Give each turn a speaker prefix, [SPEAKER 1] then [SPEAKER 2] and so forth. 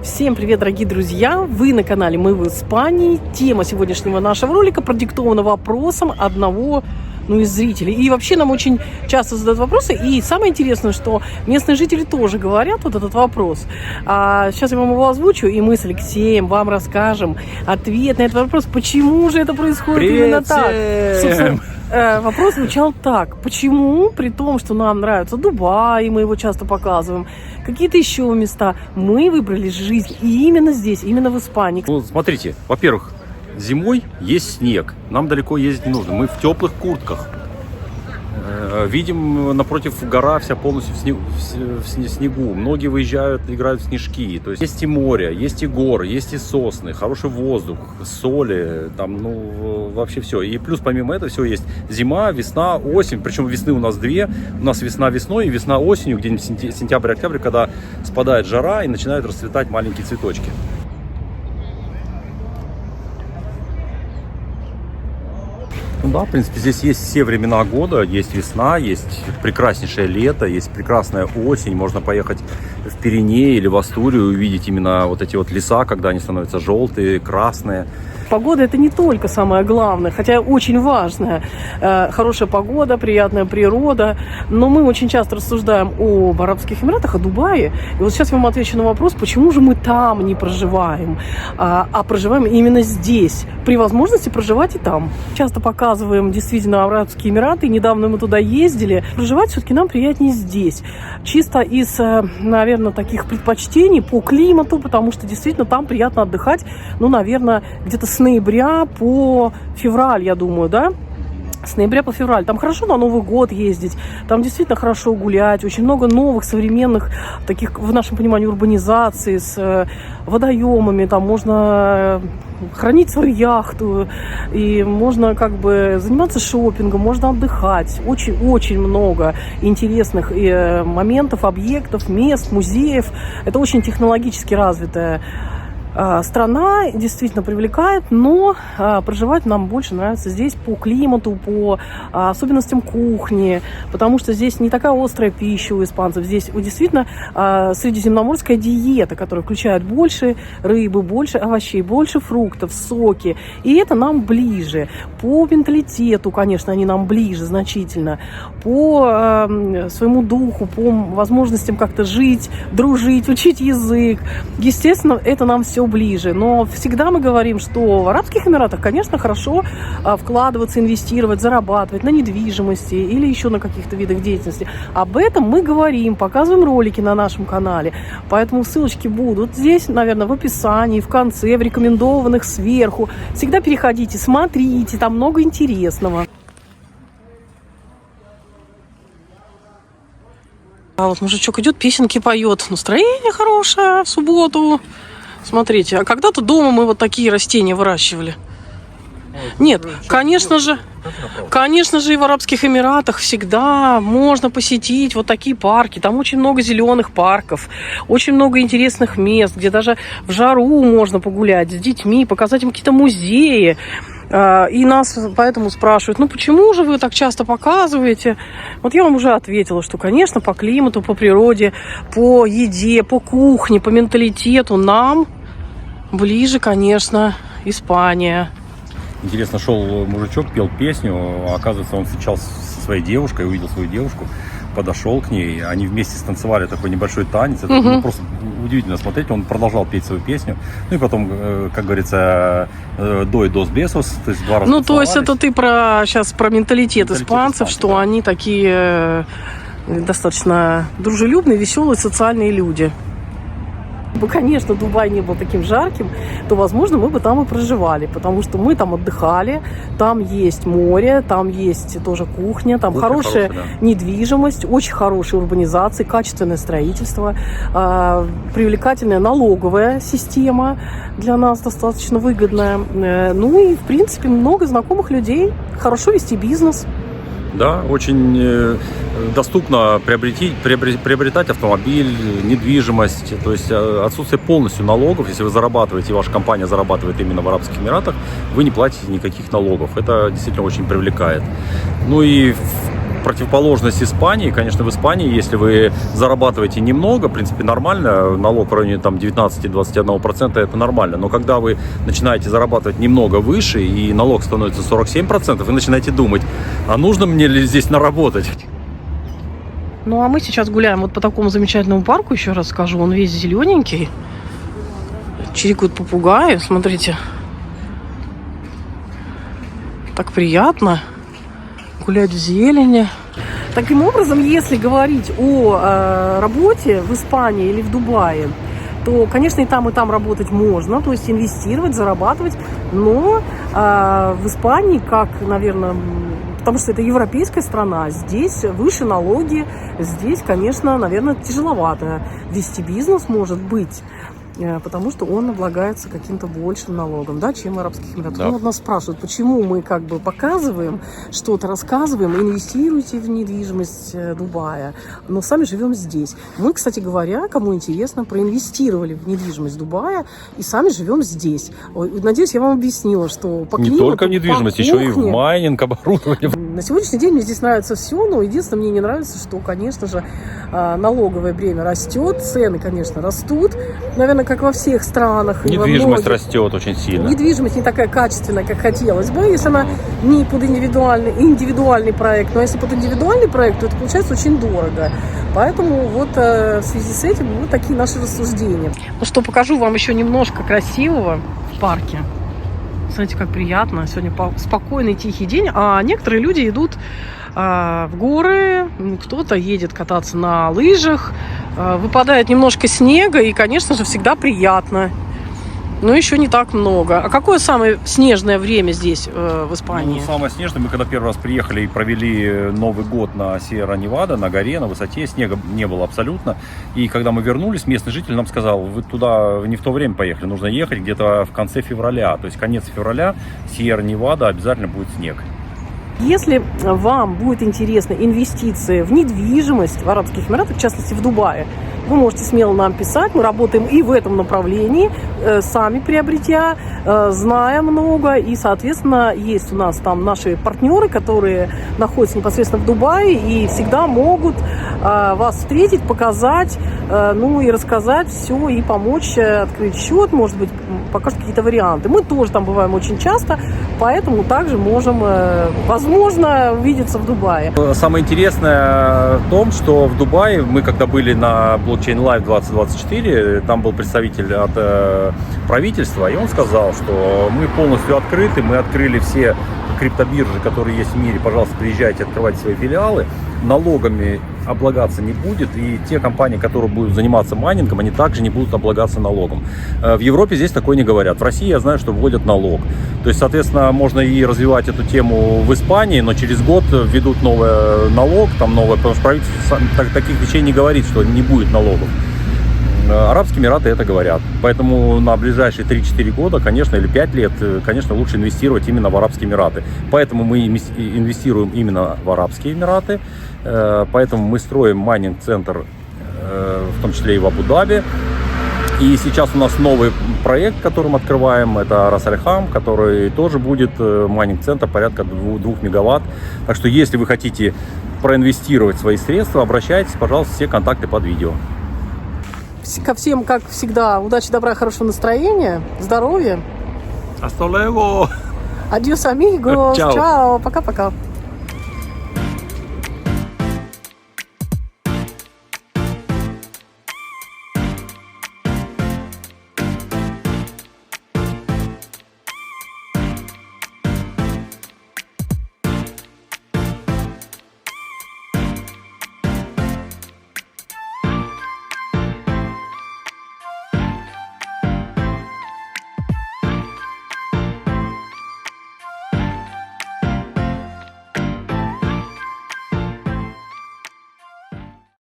[SPEAKER 1] Всем привет, дорогие друзья! Вы на канале «Мы в Испании». Тема сегодняшнего нашего ролика продиктована вопросом одного из зрителей. И вообще нам очень часто задают вопросы. И самое интересное, что местные жители тоже говорят вот этот вопрос. Сейчас я вам его озвучу, и мы с Алексеем вам расскажем ответ на этот вопрос. Почему же это происходит именно так? Собственно, вопрос звучал так. Почему, при том, что нам нравится Дубай, мы его часто показываем, какие-то еще места, мы выбрали жизнь именно здесь, именно в Испании?
[SPEAKER 2] Ну, смотрите, во-первых, зимой есть снег, нам далеко ездить не нужно, мы в теплых куртках. Видим, напротив гора вся полностью в снегу. Многие выезжают, играют в снежки. То есть и море, есть и горы, есть и сосны, хороший воздух, соли, там, вообще все. И плюс помимо этого всего есть зима, весна, осень. Причем весны у нас две. У нас весна весной и весна осенью, где-нибудь сентябрь-октябрь, когда спадает жара и начинают расцветать маленькие цветочки. Ну да, в принципе, здесь есть все времена года, есть весна, есть прекраснейшее лето, есть прекрасная осень, можно поехать в Пиренеи или в Астурию, увидеть именно вот эти вот леса, когда они становятся желтые, красные.
[SPEAKER 1] Погода – это не только самое главное, хотя очень важное. Хорошая погода, приятная природа. Но мы очень часто рассуждаем об Арабских Эмиратах, о Дубае. И вот сейчас я вам отвечу на вопрос, почему же мы там не проживаем, а проживаем именно здесь, при возможности проживать и там. Часто показываем действительно Арабские Эмираты. Недавно мы туда ездили. Проживать все-таки нам приятнее здесь. Чисто из, наверное, таких предпочтений по климату, потому что действительно там приятно отдыхать, наверное, где-то с ноября по февраль, я думаю, да? С ноября по февраль. Там хорошо на Новый год ездить, там действительно хорошо гулять, очень много новых, современных, таких, в нашем понимании, урбанизаций с водоемами, там можно хранить свою яхту, и можно заниматься шопингом, можно отдыхать. Очень-очень много интересных моментов, объектов, мест, музеев. Это очень технологически развитая страна, действительно привлекает, но проживать нам больше нравится здесь по климату, по особенностям кухни, потому что здесь не такая острая пища у испанцев. Здесь действительно средиземноморская диета, которая включает больше рыбы, больше овощей, больше фруктов, соки. И это нам ближе. По менталитету, конечно, они нам ближе значительно. По своему духу, по возможностям как-то жить, дружить, учить язык. Естественно, это нам все ближе. Но всегда мы говорим, что в Арабских Эмиратах, конечно, хорошо вкладываться, инвестировать, зарабатывать на недвижимости или еще на каких-то видах деятельности. Об этом мы говорим, показываем ролики на нашем канале. Поэтому ссылочки будут здесь, наверное, в описании, в конце, в рекомендованных сверху. Всегда переходите, смотрите, там много интересного. А вот мужичок идет, песенки поет. Настроение хорошее в субботу. Смотрите, а когда-то дома мы вот такие растения выращивали. Нет, конечно же, и в Арабских Эмиратах всегда можно посетить вот такие парки. Там очень много зеленых парков, очень много интересных мест, где даже в жару можно погулять с детьми, показать им какие-то музеи. И нас поэтому спрашивают, почему же вы так часто показываете? Вот я вам уже ответила, что, конечно, по климату, по природе, по еде, по кухне, по менталитету нам ближе, конечно, Испания.
[SPEAKER 2] Интересно, шел мужичок, пел песню, оказывается, он встречался со своей девушкой, увидел свою девушку, подошел к ней, они вместе станцевали такой небольшой танец. Это просто удивительно смотреть, он продолжал петь свою песню, и потом, как говорится, до и дос бесос, то есть два раза
[SPEAKER 1] то есть это ты сейчас про менталитет испанцев, что да. Они такие достаточно дружелюбные, веселые, социальные люди. Бы, конечно, Дубай не был таким жарким, то, возможно, мы бы там и проживали, потому что мы там отдыхали, там есть море, там есть тоже кухня, там хорошая недвижимость, очень хорошие урбанизации, качественное строительство, привлекательная налоговая система для нас достаточно выгодная. И, в принципе, много знакомых людей, хорошо вести бизнес.
[SPEAKER 2] Да, очень доступно приобретать автомобиль, недвижимость. То есть отсутствие полностью налогов. Если вы зарабатываете, ваша компания зарабатывает именно в Арабских Эмиратах, вы не платите никаких налогов. Это действительно очень привлекает. И противоположность Испании. Конечно, в Испании, если вы зарабатываете немного, в принципе, нормально, налог в районе там 19-21%, это нормально. Но когда вы начинаете зарабатывать немного выше, и налог становится 47%, вы начинаете думать, а нужно мне ли здесь наработать?
[SPEAKER 1] Ну, а мы сейчас гуляем вот по такому замечательному парку, еще раз скажу, он весь зелененький. Чирикают попугаи, смотрите. Так приятно гулять в зелени. Таким образом, если говорить о работе в Испании или в Дубае, то, конечно, и там работать можно, то есть инвестировать, зарабатывать, но в Испании, как, наверное, потому что это европейская страна, здесь выше налоги, здесь, конечно, наверное, тяжеловато вести бизнес, может быть, потому что он облагается каким-то большим налогом, да, чем в Арабских Эмиратах.
[SPEAKER 2] Да.
[SPEAKER 1] Ну, вот нас спрашивают, почему мы как бы показываем, что-то рассказываем, инвестируйте в недвижимость Дубая, но сами живем здесь. Мы, кстати говоря, кому интересно, проинвестировали в недвижимость Дубая и сами живем здесь. Надеюсь, я вам объяснила, что по климату,
[SPEAKER 2] Не только в недвижимость,
[SPEAKER 1] по
[SPEAKER 2] еще и в
[SPEAKER 1] кухне,
[SPEAKER 2] майнинг, оборудование.
[SPEAKER 1] на сегодняшний день мне здесь нравится все, но единственное, мне не нравится, что, конечно же, налоговое бремя растет, цены, конечно, растут, наверное, как во всех странах.
[SPEAKER 2] Недвижимость растет очень сильно.
[SPEAKER 1] Недвижимость не такая качественная, как хотелось бы, если она не под индивидуальный проект, но если под индивидуальный проект, то это получается очень дорого. Поэтому вот в связи с этим вот такие наши рассуждения. Ну что, покажу вам еще немножко красивого в парке. Смотрите, как приятно. Сегодня спокойный, тихий день. А некоторые люди идут в горы, кто-то едет кататься на лыжах. Выпадает немножко снега, и, конечно же, всегда приятно. Но еще не так много. А какое самое снежное время здесь, в Испании?
[SPEAKER 2] Ну, самое снежное, мы когда первый раз приехали и провели Новый год на Сьерра-Невада, на горе, на высоте, снега не было абсолютно. И когда мы вернулись, местный житель нам сказал, вы туда не в то время поехали, нужно ехать где-то в конце февраля. То есть конец февраля, Сьерра-Невада, обязательно будет снег.
[SPEAKER 1] Если вам будет интересны инвестиции в недвижимость в Арабских Эмиратах, в частности в Дубае, вы можете смело нам писать. Мы работаем и в этом направлении, сами приобретя, зная много. И, соответственно, есть у нас там наши партнеры, которые находятся непосредственно в Дубае и всегда могут вас встретить, показать, ну и рассказать все, и помочь открыть счет, может быть, покажут какие-то варианты. Мы тоже там бываем очень часто, поэтому также можем, возможно, увидеться в Дубае.
[SPEAKER 2] Самое интересное в том, что в Дубае мы, когда были на Blockchain Live 2024, там был представитель от правительства, и он сказал, что мы полностью открыты, мы открыли все криптобиржи, которые есть в мире, пожалуйста, приезжайте, открывайте свои филиалы, налогами облагаться не будет, и те компании, которые будут заниматься майнингом, они также не будут облагаться налогом. В Европе здесь такое не говорят. В России я знаю, что вводят налог. То есть, соответственно, можно и развивать эту тему в Испании, но через год введут новый налог, там новое, потому что правительство таких вещей не говорит, что не будет налогов. Арабские Эмираты это говорят. Поэтому на ближайшие 3-4 года, конечно, или 5 лет, конечно, лучше инвестировать именно в Арабские Эмираты. Поэтому мы инвестируем именно в Арабские Эмираты. Поэтому мы строим майнинг-центр, в том числе и в Абу-Даби. И сейчас у нас новый проект, который мы открываем, это Рас Аль-Хам, который тоже будет майнинг-центр порядка 2 мегаватт. Так что, если вы хотите проинвестировать свои средства, обращайтесь, пожалуйста, все контакты под видео.
[SPEAKER 1] Ко всем, как всегда, удачи, добра, хорошего настроения, здоровья.
[SPEAKER 2] Hasta luego!
[SPEAKER 1] Адьос, амигос.
[SPEAKER 2] Чао.
[SPEAKER 1] Чао. Пока-пока.